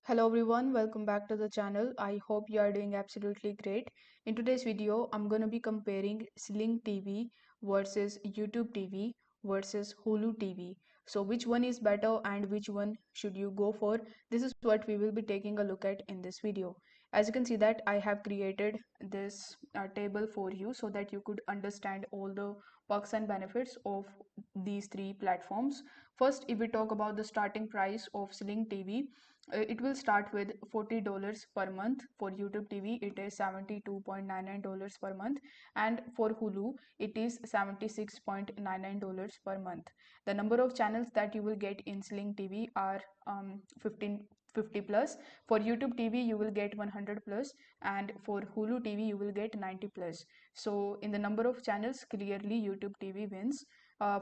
Hello everyone, welcome back to the channel. I hope you are doing absolutely great. In today's video, I'm going to be comparing Sling TV versus YouTube TV versus Hulu TV. So which one is better and which one should you go for? This is what we will be taking a look at in this video. As you can see that I have created this table for you so that you could understand all the perks and benefits of these three platforms. First, if we talk about the starting price of Sling TV, it will start with $40 per month. For YouTube TV it is $72.99 per month, and for Hulu it is $76.99 per month. The number of channels that you will get in Sling TV are 50 plus. For YouTube TV you will get 100 plus, and for Hulu TV you will get 90 plus. So in the number of channels, clearly YouTube TV wins.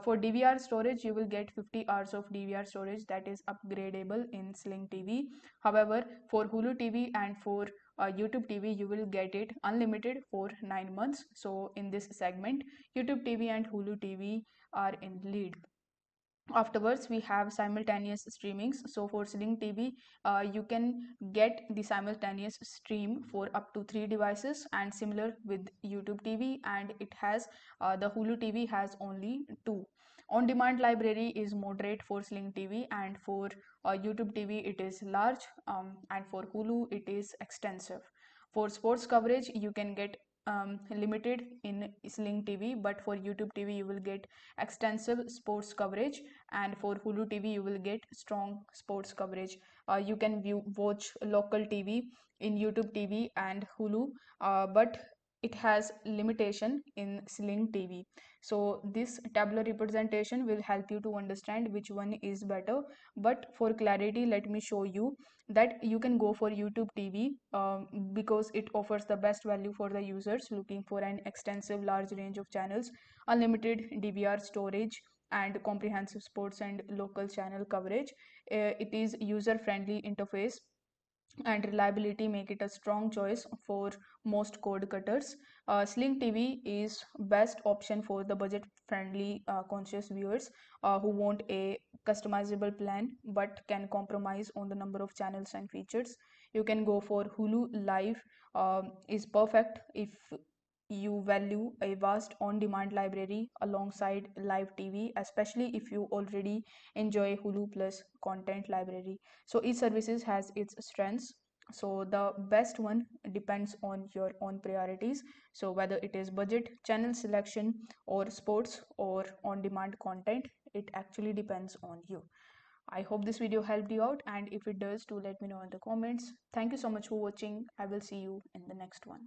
For DVR storage, you will get 50 hours of DVR storage that is upgradable in Sling TV. However, for Hulu TV and for YouTube TV, you will get it unlimited for 9 months. So in this segment, YouTube TV and Hulu TV are in lead. Afterwards we have simultaneous streamings. So for Sling TV, you can get the simultaneous stream for up to 3 devices, and similar with YouTube TV, and it has the Hulu TV has only 2. On demand library is moderate for Sling TV, and for YouTube TV it is large, and for Hulu it is extensive. For sports coverage you can get limited in Sling TV, but for YouTube TV you will get extensive sports coverage, and for Hulu TV you will get strong sports coverage. You can watch local TV in YouTube TV and Hulu, but it has limitation in Sling TV. So this tabular representation will help you to understand which one is better. But for clarity, let me show you that you can go for YouTube TV because it offers the best value for the users looking for an extensive large range of channels, unlimited DVR storage, and comprehensive sports and local channel coverage. It is user friendly interface and reliability make it a strong choice for most cord cutters. Sling TV is best option for the budget friendly conscious viewers who want a customizable plan but can compromise on the number of channels and features. You can go for Hulu Live, is perfect if you value a vast on-demand library alongside live TV, especially if you already enjoy Hulu Plus content library. So each services has its strengths. So the best one depends on your own priorities. So whether it is budget, channel selection, or sports or on-demand content, it actually depends on you. I hope this video helped you out, and if it does, do let me know in the comments. Thank you so much for watching. I will see you in the next one.